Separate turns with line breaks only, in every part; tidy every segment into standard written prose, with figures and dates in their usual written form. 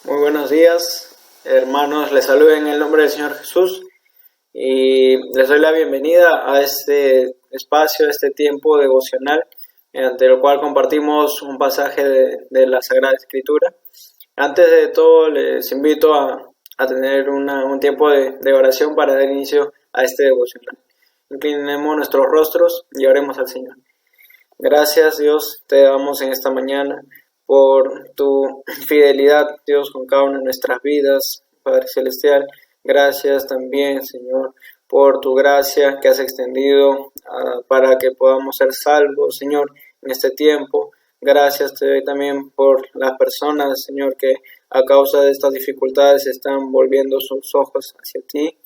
Muy buenos días, hermanos. Les saludo en el nombre del Señor Jesús y les doy la bienvenida a este espacio, a este tiempo devocional, mediante el cual compartimos un pasaje de la Sagrada Escritura. Antes de todo, les invito a tener un tiempo de oración para dar inicio a este devocional. Inclinemos nuestros rostros y oremos al Señor. Gracias, Dios, te damos en esta mañana por tu fidelidad, Dios, con cada una de nuestras vidas, Padre Celestial. Gracias también, Señor, por tu gracia que has extendido para que podamos ser salvos, Señor, en este tiempo. Gracias te doy también por las personas, Señor, que a causa de estas dificultades están volviendo sus ojos hacia ti.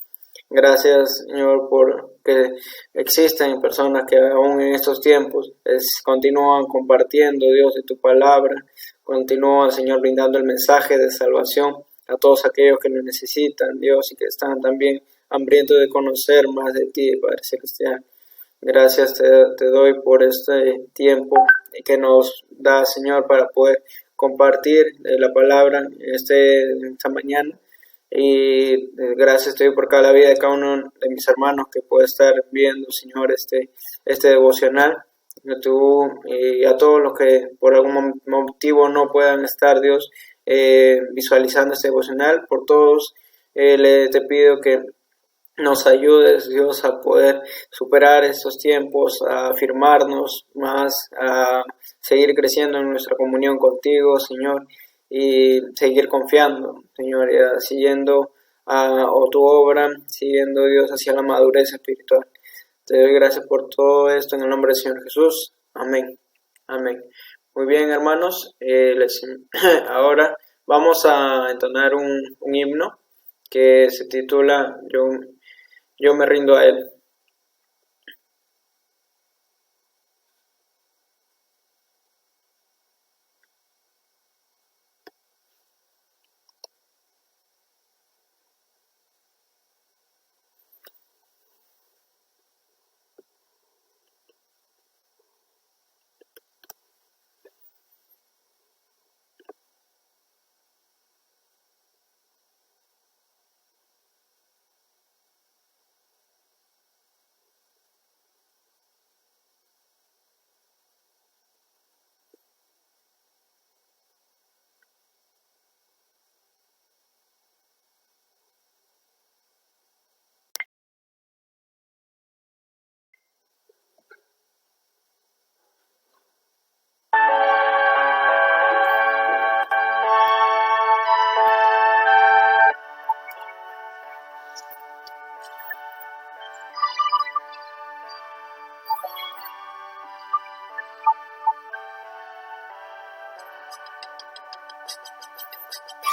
Gracias, Señor, por que existen personas que aún en estos tiempos continúan compartiendo, Dios, de tu palabra, continúan, Señor, brindando el mensaje de salvación a todos aquellos que lo necesitan, Dios, y que están también hambrientos de conocer más de ti, Padre Celestial. Gracias te doy por este tiempo que nos da, Señor, para poder compartir la palabra esta mañana. Y gracias te doy por cada vida de cada uno de mis hermanos que puede estar viendo, Señor, este devocional. Tú y a todos los que por algún motivo no puedan estar, Dios, visualizando este devocional, por todos te pido que nos ayudes, Dios, a poder superar estos tiempos, a afirmarnos más, a seguir creciendo en nuestra comunión contigo, Señor, y seguir confiando, Señor, siguiendo tu obra, siguiendo, Dios, hacia la madurez espiritual. Te doy gracias por todo esto en el nombre del Señor Jesús. Amén. Amén. Muy bien, hermanos, ahora vamos a entonar un himno que se titula Yo me rindo a Él.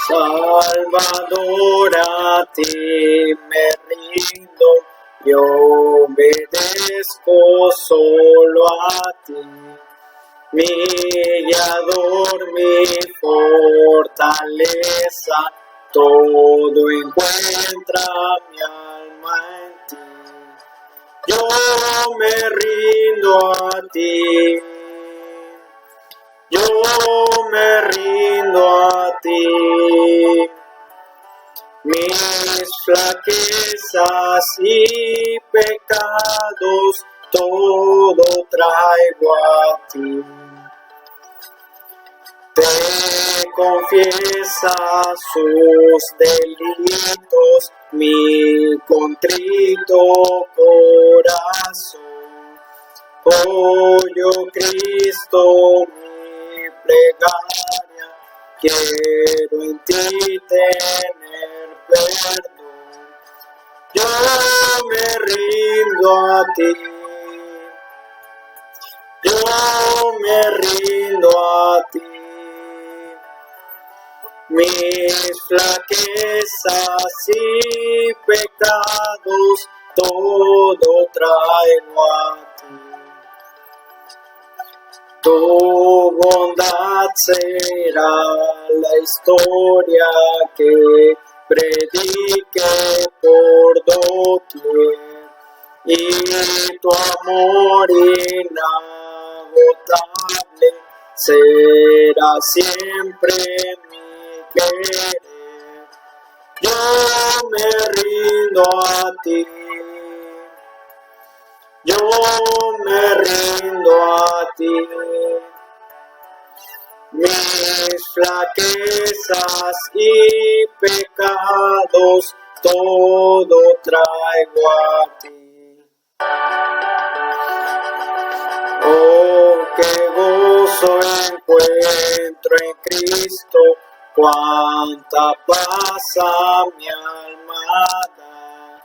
Salvador, a ti me rindo, yo obedezco solo a ti. Mi guiador, mi fortaleza, todo encuentra mi alma en ti. Yo me rindo a ti. Yo me rindo a ti, mis flaquezas y pecados, todo traigo a ti. Te confiesa sus delitos, mi contrito corazón. Oh, yo Cristo, plegaria, quiero en ti tener perdón. Yo me rindo a ti, yo me rindo a ti. Mis flaquezas y pecados, todo traigo a ti. Tu bondad será la historia que predique por doquier, y tu amor inagotable será siempre mi querer. Yo me rindo a ti. Yo me rindo a ti. Mis flaquezas y pecados todo traigo a ti. Oh, qué gozo encuentro en Cristo, cuánta paz a mi alma da.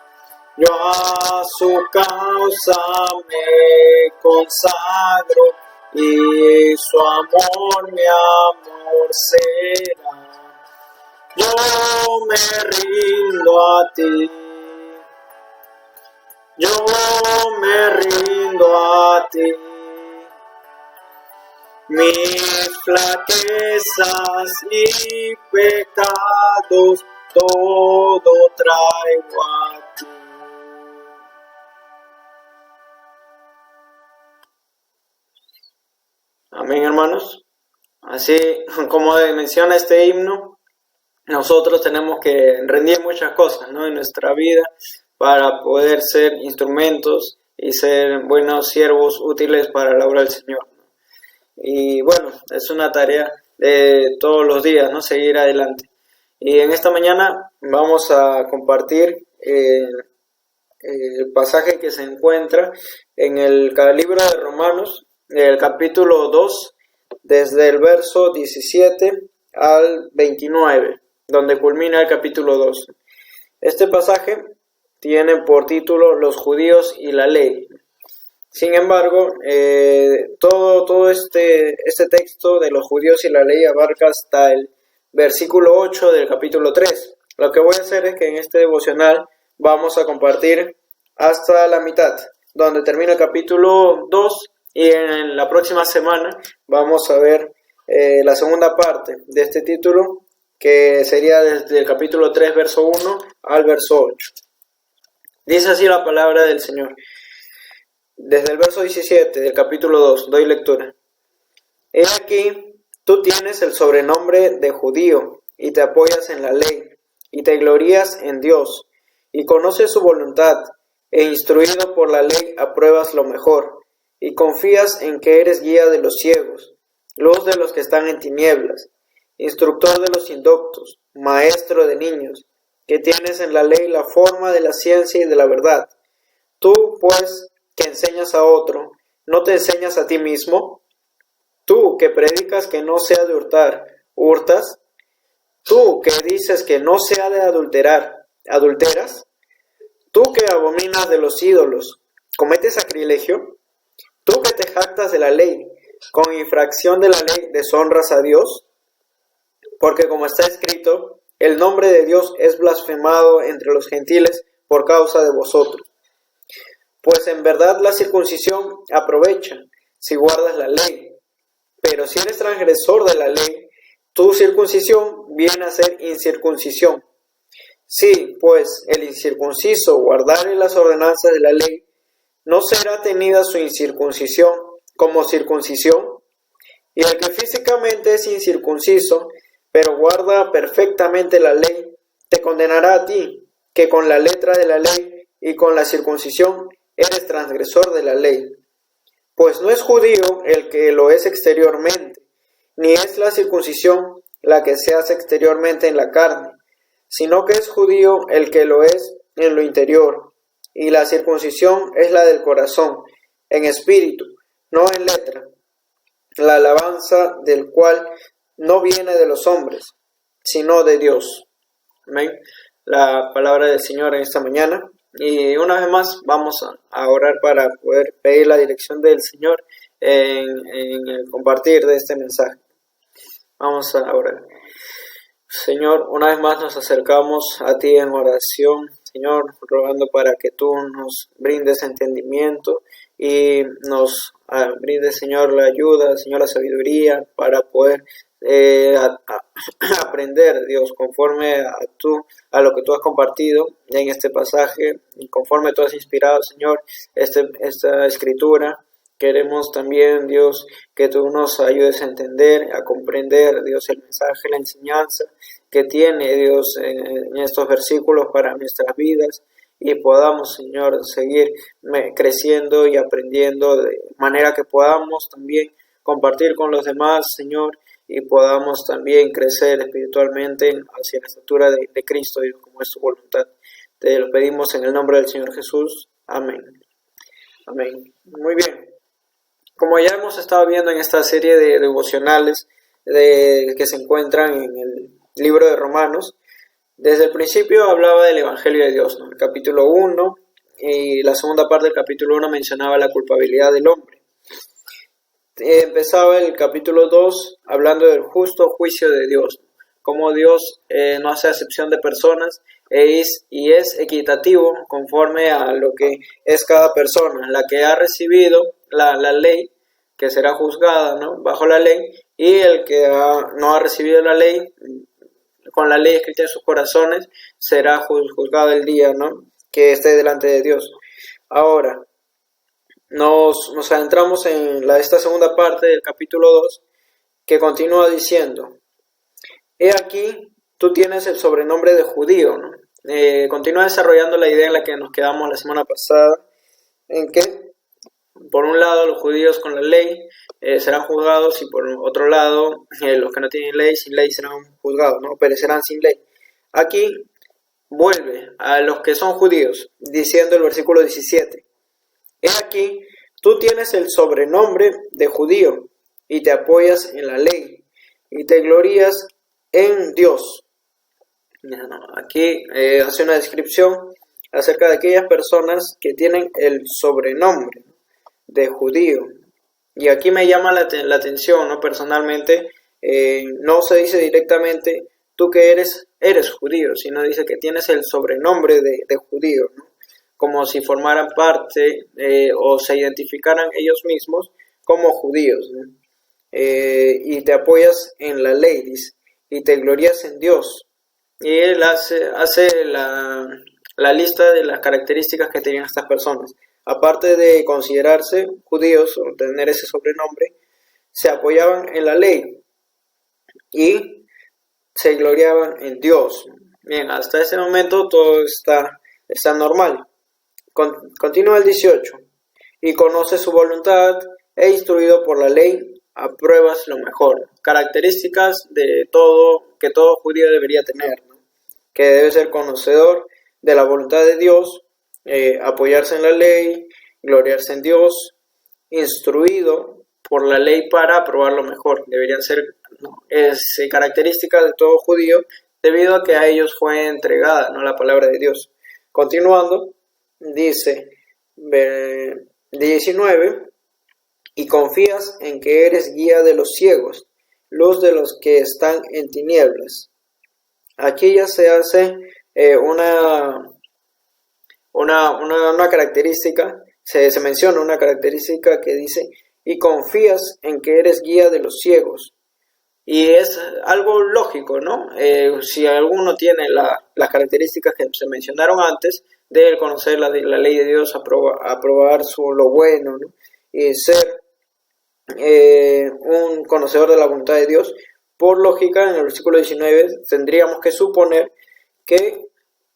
Yo a su causa me consagro y su amor mi amor será. Yo me rindo a ti. Yo me rindo a ti. Mis flaquezas y pecados todo traigo a ti. Amén, hermanos. Así como menciona este himno, nosotros tenemos que rendir muchas cosas, ¿no?, en nuestra vida para poder ser instrumentos y ser buenos siervos útiles para la obra del Señor. Y bueno, es una tarea de todos los días, ¿no?, seguir adelante. Y en esta mañana vamos a compartir el pasaje que se encuentra en el libro de Romanos, el capítulo 2, desde el verso 17 al 29, donde culmina el capítulo 2. Este pasaje tiene por título Los judíos y la ley. Sin embargo, todo este texto de los judíos y la ley abarca hasta el versículo 8 del capítulo 3. Lo que voy a hacer es que en este devocional vamos a compartir hasta la mitad, donde termina el capítulo 2, y en la próxima semana vamos a ver la segunda parte de este título, que sería desde el capítulo 3, verso 1 al verso 8. Dice así la palabra del Señor. Desde el verso 17 del capítulo 2 doy lectura. He aquí, tú tienes el sobrenombre de judío, y te apoyas en la ley, y te glorías en Dios, y conoces su voluntad, e instruido por la ley apruebas lo mejor, y confías en que eres guía de los ciegos, luz de los que están en tinieblas, instructor de los indoctos, maestro de niños, que tienes en la ley la forma de la ciencia y de la verdad. Tú, pues, que enseñas a otro, ¿no te enseñas a ti mismo? Tú, que predicas que no se ha de hurtar, ¿hurtas? Tú, que dices que no se ha de adulterar, ¿adulteras? Tú, que abominas de los ídolos, ¿cometes sacrilegio? Tú, que te jactas de la ley, con infracción de la ley deshonras a Dios. Porque como está escrito, el nombre de Dios es blasfemado entre los gentiles por causa de vosotros. Pues en verdad la circuncisión aprovecha si guardas la ley, pero si eres transgresor de la ley, tu circuncisión viene a ser incircuncisión. Si, pues, el incircunciso guardare las ordenanzas de la ley, ¿no será tenida su incircuncisión como circuncisión? Y el que físicamente es incircunciso, pero guarda perfectamente la ley, te condenará a ti, que con la letra de la ley y con la circuncisión eres transgresor de la ley. Pues no es judío el que lo es exteriormente, ni es la circuncisión la que se hace exteriormente en la carne, sino que es judío el que lo es en lo interior, y la circuncisión es la del corazón, en espíritu, no en letra, la alabanza del cual no viene de los hombres, sino de Dios. Amén. La palabra del Señor en esta mañana. Y una vez más vamos a orar para poder pedir la dirección del Señor en el compartir de este mensaje. Vamos a orar. Señor, una vez más nos acercamos a ti en oración, Señor, rogando para que tú nos brindes entendimiento y nos brindes, Señor, la ayuda, Señor, la sabiduría para poder aprender, Dios, conforme a lo que tú has compartido en este pasaje y conforme tú has inspirado, Señor, esta escritura Queremos también, Dios, que tú nos ayudes a entender, a comprender, Dios, el mensaje, la enseñanza que tiene, Dios, en estos versículos para nuestras vidas y podamos, Señor, seguir creciendo y aprendiendo de manera que podamos también compartir con los demás, Señor, y podamos también crecer espiritualmente hacia la estatura de Cristo, Dios, como es su voluntad. Te lo pedimos en el nombre del Señor Jesús. Amén. Amén. Muy bien. Como ya hemos estado viendo en esta serie de devocionales que se encuentran en el libro de Romanos, desde el principio hablaba del Evangelio de Dios, ¿no? El capítulo 1 y la segunda parte del capítulo 1 mencionaba la culpabilidad del hombre. Empezaba el capítulo 2 hablando del justo juicio de Dios, cómo Dios no hace acepción de personas y es equitativo conforme a lo que es cada persona, la que ha recibido la ley, que será juzgada, ¿no?, bajo la ley, y el que no ha recibido la ley, con la ley escrita en sus corazones, será juzgado el día, ¿no?, que esté delante de Dios. Ahora, nos adentramos en esta segunda parte del capítulo 2, que continúa diciendo: he aquí, tú tienes el sobrenombre de judío, ¿no? Continúa desarrollando la idea en la que nos quedamos la semana pasada, en que, por un lado, los judíos con la ley serán juzgados, y por otro lado, los que no tienen ley, sin ley serán juzgados, ¿no? Perecerán sin ley. Aquí vuelve a los que son judíos, diciendo el versículo 17: he aquí, tú tienes el sobrenombre de judío, y te apoyas en la ley, y te glorías en Dios. Aquí hace una descripción acerca de aquellas personas que tienen el sobrenombre de judío. Y aquí me llama la atención, ¿no? Personalmente, no se dice directamente tú que eres judío, sino dice que tienes el sobrenombre de judío, ¿no? Como si formaran parte o se identificaran ellos mismos como judíos, ¿no? Y te apoyas en la ley, dice, y te glorías en Dios. Y él hace la lista de las características que tenían estas personas. Aparte de considerarse judíos o tener ese sobrenombre, se apoyaban en la ley y se gloriaban en Dios. Bien, hasta ese momento todo está normal. Continúa el 18. Y conoces su voluntad, e instruido por la ley, apruebas lo mejor. Características de que todo judío debería tener, ¿no? Que debe ser conocedor de la voluntad de Dios, apoyarse en la ley, gloriarse en Dios, instruido por la ley para aprobar lo mejor. Deberían ser, ¿no?, características de todo judío, debido a que a ellos fue entregada, ¿no?, la palabra de Dios. Continuando, dice 19: y confías en que eres guía de los ciegos, luz de los que están en tinieblas. Aquí ya se hace una característica, se menciona una característica que dice: y confías en que eres guía de los ciegos. Y es algo lógico, ¿no? Si alguno tiene las características que se mencionaron antes, de conocer la ley de Dios, aprobar lo bueno, ¿no?, y ser un conocedor de la voluntad de Dios, por lógica, en el versículo 19 tendríamos que suponer que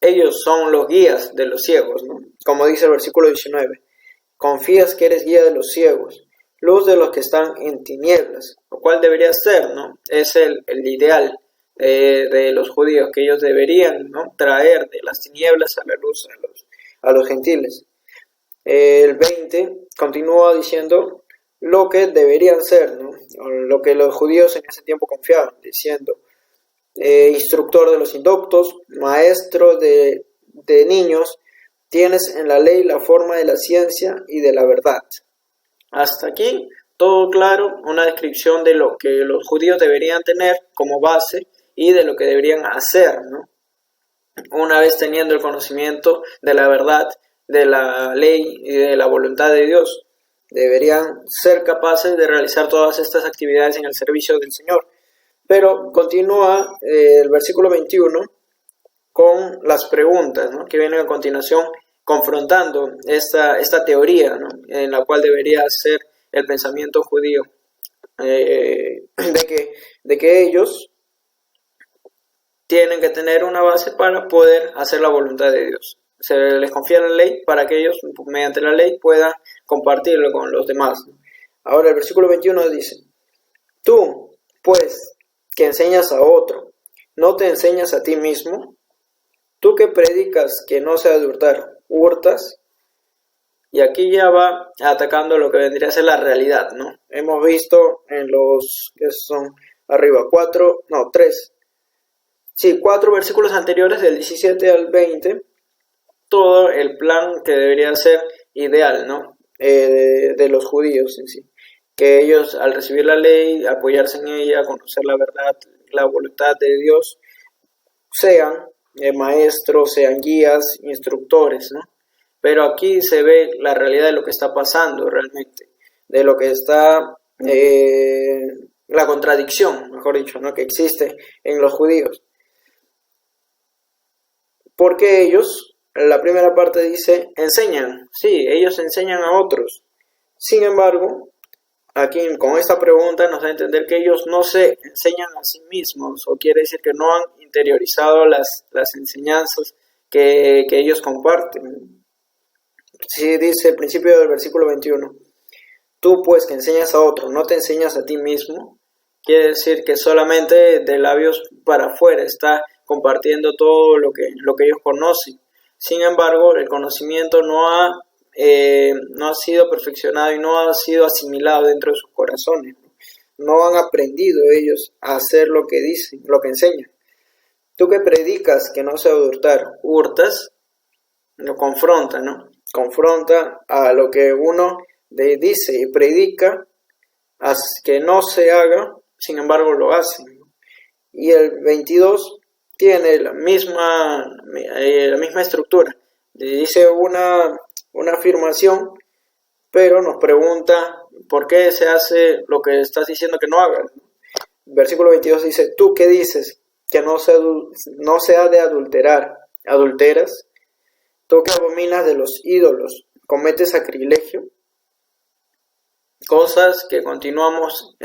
ellos son los guías de los ciegos, ¿no? Como dice el versículo 19: confías que eres guía de los ciegos, luz de los que están en tinieblas, lo cual debería ser, ¿no?, es el ideal de los judíos, que ellos deberían, ¿no?, traer de las tinieblas a la luz a los gentiles. El 20 continúa diciendo lo que deberían ser, ¿no?, lo que los judíos en ese tiempo confiaban, diciendo: instructor de los indoctos, maestro de niños, tienes en la ley la forma de la ciencia y de la verdad. Hasta aquí todo claro, una descripción de lo que los judíos deberían tener como base y de lo que deberían hacer, ¿no?, una vez teniendo el conocimiento de la verdad, de la ley y de la voluntad de Dios. Deberían ser capaces de realizar todas estas actividades en el servicio del Señor. Pero continúa el versículo 21 con las preguntas, ¿no?, que vienen a continuación, confrontando esta teoría, ¿no?, en la cual debería ser el pensamiento judío, de que ellos tienen que tener una base para poder hacer la voluntad de Dios. Se les confía la ley para que ellos, mediante la ley, puedan compartirlo con los demás. Ahora el versículo 21 dice: tú, pues, que enseñas a otro, ¿no te enseñas a ti mismo? Tú que predicas que no se ha de hurtar, ¿hurtas? Y aquí ya va atacando lo que vendría a ser la realidad, ¿no? Hemos visto en los que son arriba 4 versículos anteriores, del 17 al 20, todo el plan que debería ser ideal, ¿no? De los judíos en sí. Que ellos, al recibir la ley, apoyarse en ella, conocer la verdad, la voluntad de Dios, sean maestros, sean guías, instructores, ¿no? Pero aquí se ve la realidad de lo que está pasando realmente, de lo que está, la contradicción, mejor dicho, ¿no?, que existe en los judíos. Porque ellos, la primera parte dice, enseñan, sí, ellos enseñan a otros. Sin embargo, aquí con esta pregunta nos da a entender que ellos no se enseñan a sí mismos, o quiere decir que no han interiorizado las enseñanzas que ellos comparten. Sí, dice el principio del versículo 21, tú pues que enseñas a otro, ¿no te enseñas a ti mismo? Quiere decir que solamente de labios para afuera está compartiendo todo lo que ellos conocen. Sin embargo, el conocimiento no ha sido perfeccionado y no ha sido asimilado dentro de sus corazones. No han aprendido ellos a hacer lo que dicen, lo que enseñan. Tú que predicas que no se ha de hurtar, hurtas, lo confronta, ¿no? Confronta a lo que uno dice y predica que no se haga, sin embargo lo hacen. Y el 22 tiene la misma estructura. Dice una afirmación, pero nos pregunta por qué se hace lo que estás diciendo que no hagas. Versículo 22 dice, ¿tú qué dices? Que no se ha de adulterar. ¿Adulteras? Tú que abominas de los ídolos, ¿cometes sacrilegio? Cosas que continuamos,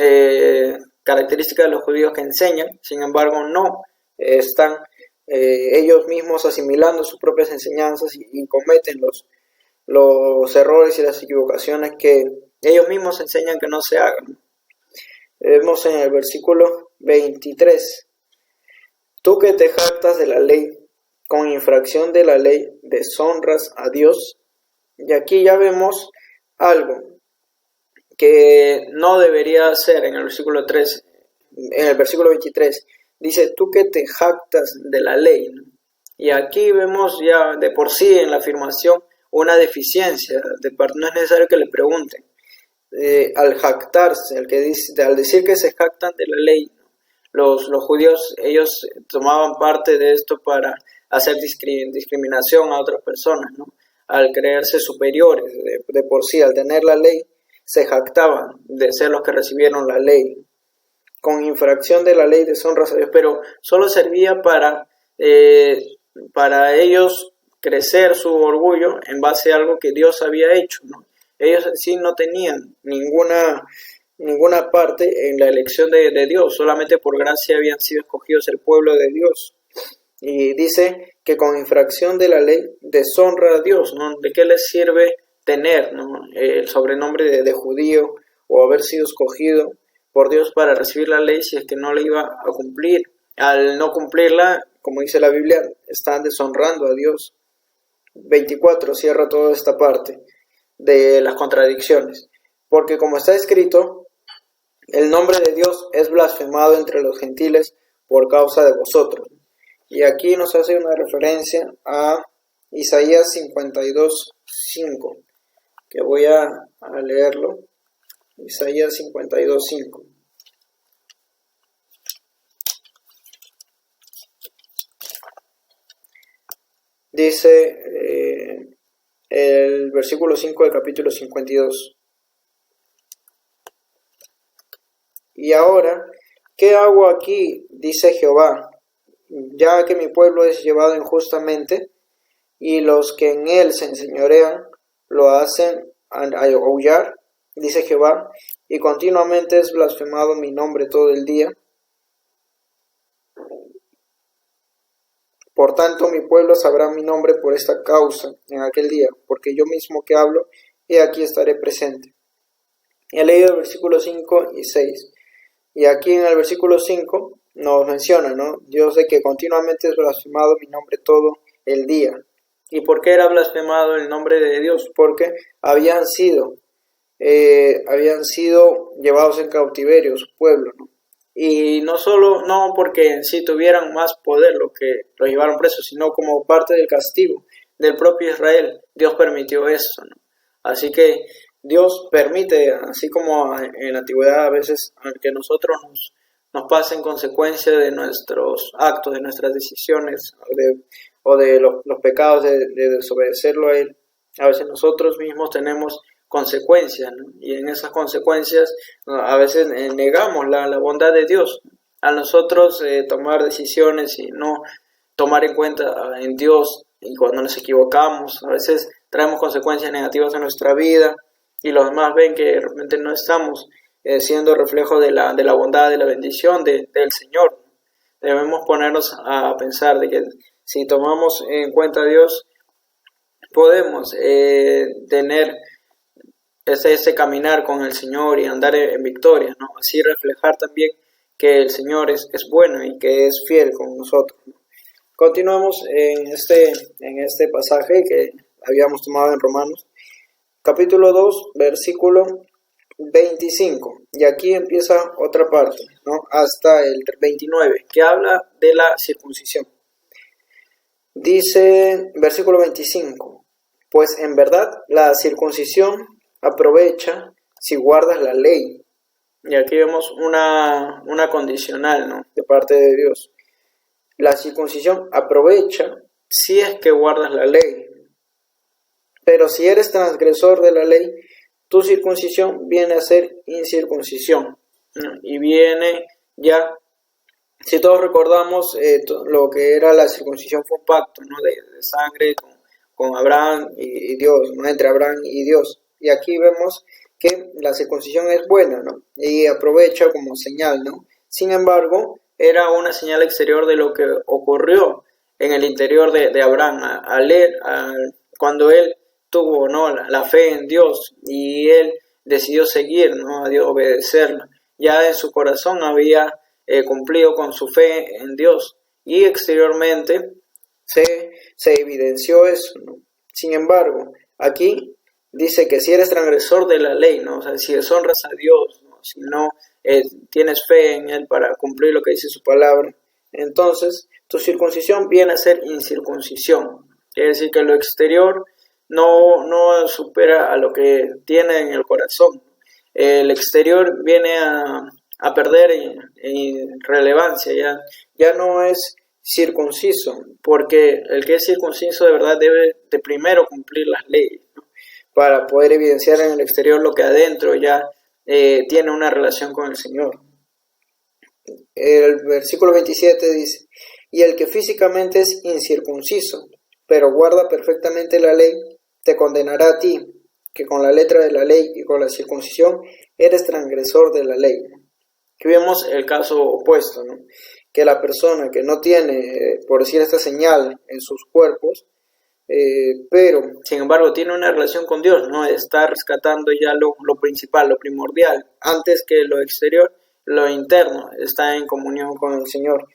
características de los judíos que enseñan, sin embargo no están ellos mismos asimilando sus propias enseñanzas y cometen los errores y las equivocaciones que ellos mismos enseñan que no se hagan. Vemos en el versículo 23, tú que te jactas de la ley, con infracción de la ley deshonras a Dios. Y aquí ya vemos algo que no debería ser en el versículo 3, en el versículo 23. Dice, tú que te jactas de la ley, ¿no? Y aquí vemos ya de por sí en la afirmación una deficiencia. No es necesario que le pregunten. Al jactarse, al decir que se jactan de la ley, ¿no? Los judíos, ellos tomaban parte de esto para hacer discriminación a otras personas, ¿no? Al creerse superiores de por sí, al tener la ley, se jactaban de ser los que recibieron la ley. Con infracción de la ley deshonras a Dios, pero solo servía para ellos crecer su orgullo en base a algo que Dios había hecho, ¿no? Ellos en sí no tenían ninguna parte en la elección de Dios, solamente por gracia habían sido escogidos el pueblo de Dios. Y dice que con infracción de la ley deshonra a Dios, ¿no? ¿De qué les sirve tener, ¿no?, el sobrenombre de judío o haber sido escogido por Dios para recibir la ley si es que no la iba a cumplir? Al no cumplirla, como dice la Biblia, están deshonrando a Dios. 24 cierra toda esta parte de las contradicciones. Porque como está escrito, el nombre de Dios es blasfemado entre los gentiles por causa de vosotros. Y aquí nos hace una referencia a Isaías 52:5, que voy a leerlo. Isaías 52:5. Dice el versículo 5 del capítulo 52. Y ahora, ¿qué hago aquí? Dice Jehová, ya que mi pueblo es llevado injustamente, y los que en él se enseñorean lo hacen aullar dice Jehová, y continuamente es blasfemado mi nombre todo el día. Por tanto, mi pueblo sabrá mi nombre por esta causa en aquel día, porque yo mismo que hablo, y aquí estaré presente. He leído el versículo 5 y 6. Y aquí en el versículo 5 nos menciona, ¿no? Dios de que continuamente es blasfemado mi nombre todo el día. ¿Y por qué era blasfemado el nombre de Dios? Porque habían sido llevados en cautiverio su pueblo, ¿no? Y no porque en sí tuvieran más poder lo que los llevaron presos, sino como parte del castigo del propio Israel. Dios permitió esto, ¿no? Así que Dios permite, así como en la antigüedad a veces, que nosotros nos pasen consecuencias de nuestros actos, de nuestras decisiones o de los pecados de desobedecerlo a Él. A veces nosotros mismos tenemos consecuencias, ¿no? Y en esas consecuencias a veces negamos la bondad de Dios. A nosotros tomar decisiones y no tomar en cuenta en Dios, y cuando nos equivocamos a veces traemos consecuencias negativas en nuestra vida y los demás ven que realmente no estamos siendo reflejo de la bondad, de la bendición del Señor. Debemos ponernos a pensar de que si tomamos en cuenta a Dios podemos tener ese caminar con el Señor y andar en victoria, ¿no? Así reflejar también que el Señor es bueno y que es fiel con nosotros, ¿no? Continuamos en este pasaje que habíamos tomado en Romanos, capítulo 2, versículo 25. Y aquí empieza otra parte, ¿no? Hasta el 29, que habla de la circuncisión. Dice, versículo 25, pues en verdad la circuncisión aprovecha si guardas la ley. Y aquí vemos una condicional, ¿no? De parte de Dios. La circuncisión aprovecha si es que guardas la ley. Pero si eres transgresor de la ley, tu circuncisión viene a ser incircuncisión, ¿no? Y viene ya, si todos recordamos, lo que era la circuncisión fue un pacto, ¿no? de sangre con Abraham y Dios, ¿no? Entre Abraham y Dios. Y aquí vemos que la circuncisión es buena, ¿no? Y aprovecha como señal, ¿no? Sin embargo, era una señal exterior de lo que ocurrió en el interior de Abraham, cuando él tuvo, ¿no? la fe en Dios y él decidió seguir, ¿no? A Dios, obedecerlo. Ya en su corazón había cumplido con su fe en Dios y exteriormente se evidenció eso, ¿no? Sin embargo, aquí dice que si eres transgresor de la ley, ¿no? O sea, si deshonras a Dios, ¿no? Si no tienes fe en Él para cumplir lo que dice su palabra, entonces tu circuncisión viene a ser incircuncisión. Quiere decir que lo exterior no supera a lo que tiene en el corazón. El exterior viene a perder en relevancia, ya no es circunciso, porque el que es circunciso de verdad debe de primero cumplir las leyes, ¿no? Para poder evidenciar en el exterior lo que adentro ya tiene una relación con el Señor. El versículo 27 dice, y el que físicamente es incircunciso, pero guarda perfectamente la ley, te condenará a ti, que con la letra de la ley y con la circuncisión eres transgresor de la ley. Aquí vemos el caso opuesto, ¿no? Que la persona que no tiene, por decir esta señal en sus cuerpos, pero sin embargo tiene una relación con Dios, ¿no? Está rescatando ya lo principal, lo primordial, antes que lo exterior, lo interno, está en comunión con el Señor,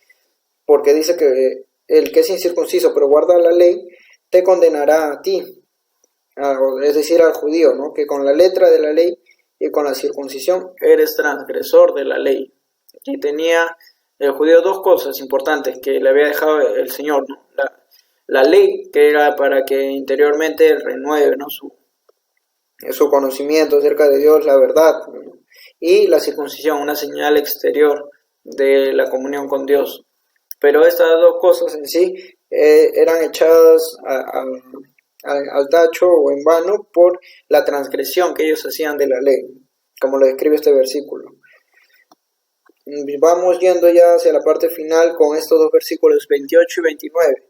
porque dice que el que es incircunciso pero guarda la ley, te condenará a ti, es decir, al judío, ¿no? Que con la letra de la ley y con la circuncisión eres transgresor de la ley. Aquí tenía el judío dos cosas importantes que le había dejado el Señor, ¿no? La ley, que era para que interiormente renueve, ¿no? su conocimiento acerca de Dios, la verdad, ¿no? Y la circuncisión, una señal exterior de la comunión con Dios. Pero estas dos cosas en sí eran echadas al tacho o en vano por la transgresión que ellos hacían de la ley, como lo describe este versículo. Vamos yendo ya hacia la parte final con estos dos versículos 28 y 29,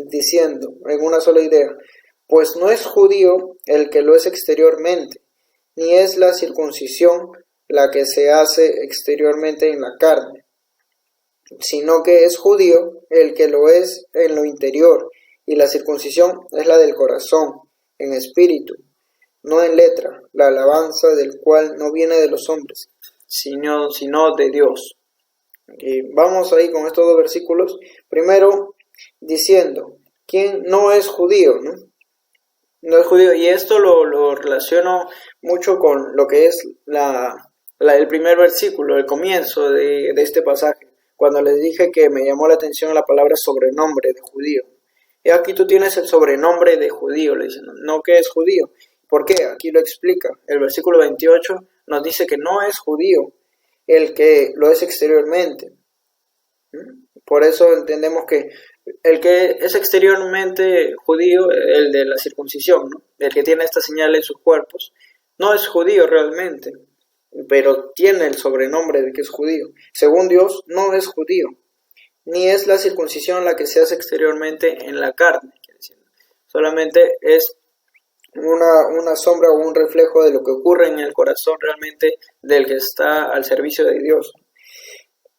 diciendo en una sola idea, pues no es judío el que lo es exteriormente,
ni es la circuncisión la que se hace exteriormente en la carne, sino que es judío el que lo es en lo interior, y la circuncisión es la del corazón, en espíritu, no en letra, la alabanza del cual no viene de los hombres, sino de Dios. Y vamos ahí con estos dos versículos. Primero, diciendo, ¿quién no es judío? No es judío. Y esto lo relaciono mucho con lo que es el primer versículo, el comienzo de este pasaje, cuando les dije que me llamó la atención la palabra sobrenombre de judío. Y aquí tú tienes el sobrenombre de judío, le dicen, no que es judío. ¿Por qué? Aquí lo explica. El versículo 28 nos dice que no es judío el que lo es exteriormente. Por eso entendemos que el que es exteriormente judío, el de la circuncisión, ¿no? El que tiene esta señal en sus cuerpos, no es judío realmente, pero tiene el sobrenombre de que es judío. Según Dios, no es judío, ni es la circuncisión la que se hace exteriormente en la carne. Solamente es una sombra o un reflejo de lo que ocurre en el corazón realmente del que está al servicio de Dios.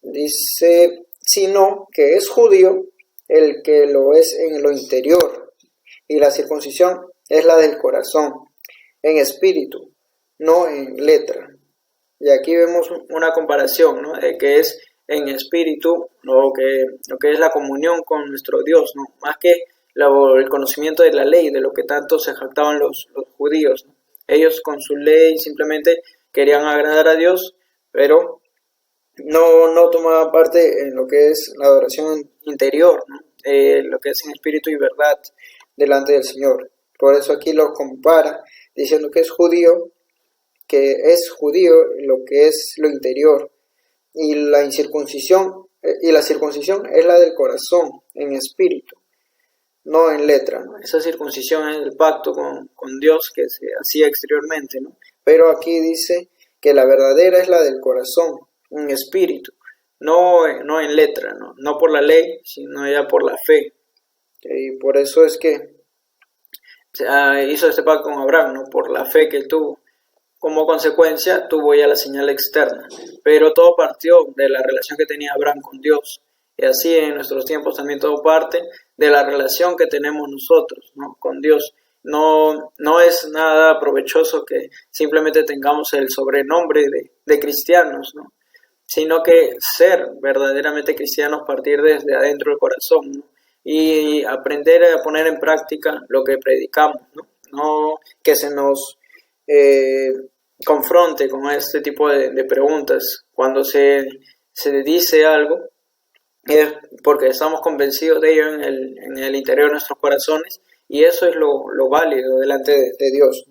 Dice, sino que es judío el que lo es en lo interior, y la circuncisión es la del corazón, en espíritu, no en letra. Y aquí vemos una comparación, ¿no? De que es en espíritu lo que es la comunión con nuestro Dios, ¿no? Más que el conocimiento de la ley, de lo que tanto se jactaban los judíos, ¿no? Ellos con su ley simplemente querían agradar a Dios, pero no tomaban parte en lo que es la adoración interior, ¿no? Lo que es en espíritu y verdad delante del Señor. Por eso aquí lo compara diciendo que es judío lo que es lo interior, y la circuncisión es la del corazón, en espíritu, no en letra, ¿no? Esa circuncisión es el pacto con Dios que se hacía exteriormente, ¿no? Pero aquí dice que la verdadera es la del corazón, en espíritu, no en letra, no por la ley, sino ya por la fe. Y por eso es que hizo este pacto con Abraham, ¿no? Por la fe que tuvo. Como consecuencia tuvo ya la señal externa, pero todo partió de la relación que tenía Abraham con Dios. Y así en nuestros tiempos también todo parte de la relación que tenemos nosotros, ¿no? Con Dios. No es nada provechoso que simplemente tengamos el sobrenombre de cristianos, ¿no? Sino que ser verdaderamente cristianos, partir desde adentro del corazón, ¿no? Y aprender a poner en práctica lo que predicamos, ¿no? No que se nos confronte con este tipo de preguntas cuando se dice algo, es porque estamos convencidos de ello en el interior de nuestros corazones, y eso es lo válido delante de Dios.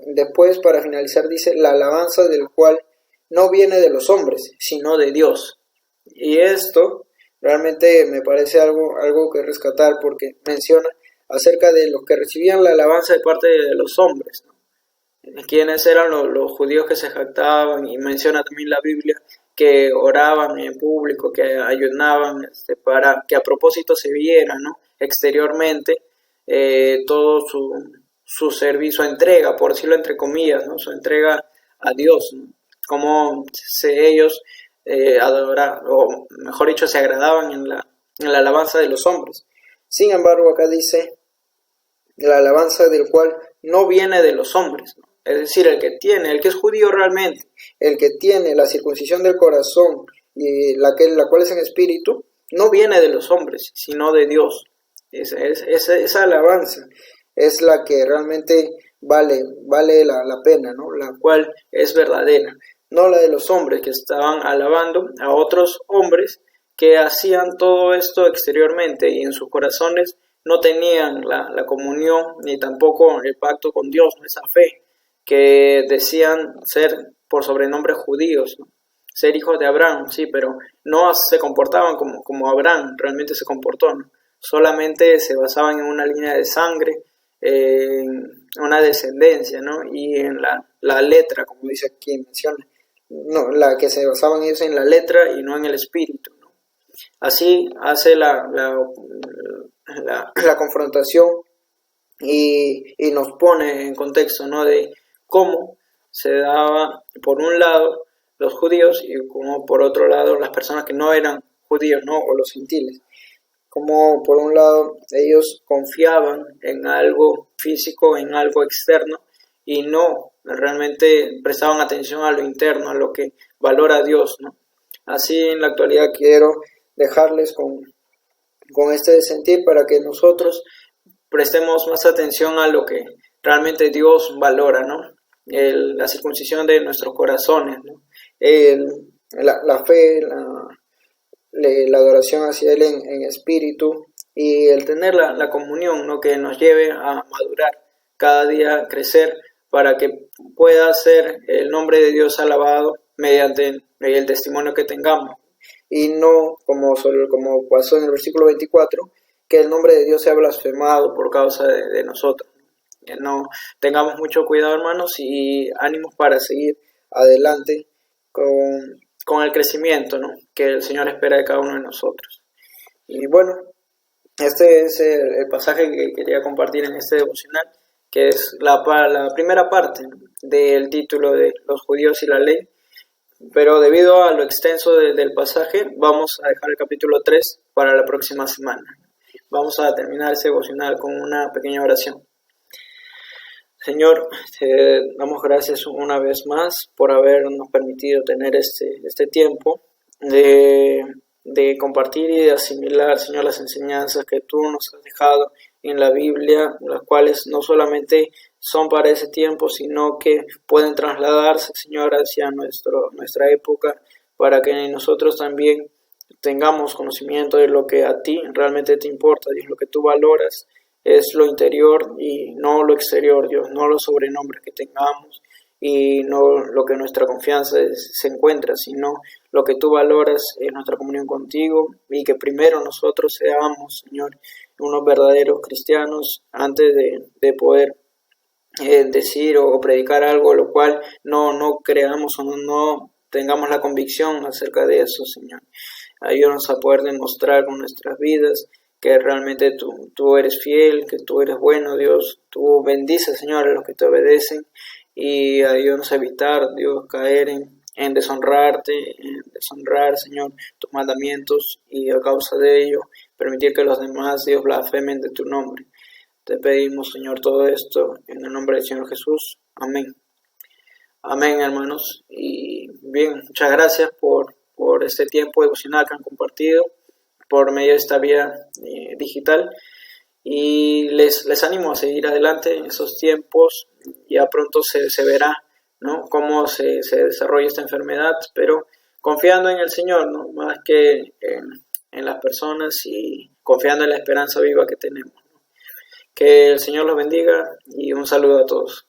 Después, para finalizar, dice la alabanza del cual no viene de los hombres, sino de Dios. Y esto realmente me parece algo que rescatar, porque menciona acerca de los que recibían la alabanza de parte de los hombres, ¿no? ¿Quiénes eran los judíos que se jactaban? Y menciona también la Biblia que oraban en público, que ayunaban para que a propósito se viera, ¿no? Exteriormente todo su servicio, su entrega, por decirlo entre comillas, ¿no? Su entrega a Dios, ¿no? Como ellos adoraban, o mejor dicho, se agradaban en la alabanza de los hombres. Sin embargo, acá dice la alabanza del cual no viene de los hombres, ¿no? Es decir, el que es judío realmente, el que tiene la circuncisión del corazón y la cual es en espíritu, no viene de los hombres, sino de Dios. Esa alabanza es la que realmente vale la pena, ¿no? La cual es verdadera, no la de los hombres que estaban alabando a otros hombres que hacían todo esto exteriormente y en sus corazones no tenían la comunión ni tampoco el pacto con Dios, esa fe que decían ser por sobrenombre judíos, ¿no? Ser hijos de Abraham, sí, pero no se comportaban como Abraham realmente se comportó, ¿no? Solamente se basaban en una línea de sangre, en una descendencia, ¿no? Y en la letra, como dice aquí, menciona, no, la que se basaban ellos en la letra y no en el espíritu, ¿no? Así hace la confrontación y nos pone en contexto, ¿no? De
cómo se daba por un lado los judíos y como por otro lado las personas que no eran judíos, ¿no? O los gentiles. Como por un lado ellos confiaban en algo físico, en algo externo, y no realmente prestaban atención a lo interno, a lo que valora Dios, ¿no? Así en la actualidad quiero dejarles con este sentir para que nosotros prestemos más atención a lo que realmente Dios valora, ¿no? La circuncisión de nuestros corazones, ¿no? La fe, la adoración hacia Él en espíritu y el tener la comunión, ¿no? Que nos lleve a madurar, cada día crecer para que pueda ser el nombre de Dios alabado mediante el testimonio que tengamos. Y no como pasó en el versículo 24, que el nombre de Dios sea blasfemado por causa de nosotros. No tengamos mucho cuidado, hermanos, y ánimos para seguir adelante con el crecimiento, ¿no? Que el Señor espera de cada uno de nosotros. Y bueno, este es el pasaje que quería compartir en este devocional, que es la primera parte, ¿no? Del título de los judíos y la ley. Pero debido a lo extenso del pasaje, vamos a dejar el capítulo 3 para la próxima semana. Vamos a terminar ese devocional con una pequeña oración. Señor, te damos gracias una vez más por habernos permitido tener este tiempo de compartir y de asimilar, Señor, las enseñanzas que tú nos has dejado en la Biblia, las cuales no solamente son para ese tiempo, sino que pueden trasladarse, Señor, hacia nuestra época, para que nosotros también tengamos conocimiento de lo que a ti realmente te importa, Dios, lo que tú valoras es lo interior y no lo exterior, Dios, no los sobrenombres que tengamos y no lo que nuestra confianza se encuentra, sino lo que tú valoras es nuestra comunión contigo y que primero nosotros seamos, Señor, unos verdaderos cristianos antes de poder decir o predicar algo lo cual no creamos o no tengamos la convicción acerca de eso, Señor. Ayúdanos a poder demostrar con nuestras vidas que realmente tú eres fiel, que tú eres bueno, Dios. Tú bendices, Señor, a los que te obedecen y ayúdanos a evitar, Dios, caer en deshonrarte, en deshonrar, Señor, tus mandamientos y a causa de ello permitir que los demás, Dios, blasfemen de tu nombre. Te pedimos, Señor, todo esto en el nombre del Señor Jesús. Amén. Amén, hermanos. Y bien, muchas gracias por este tiempo devocional que han compartido por medio de esta vía digital. Y les animo a seguir adelante en esos tiempos. Ya pronto se verá, ¿no?, cómo se desarrolla esta enfermedad, pero confiando en el Señor, ¿no?, más que en las personas y confiando en la esperanza viva que tenemos. Que el Señor los bendiga y un saludo a todos.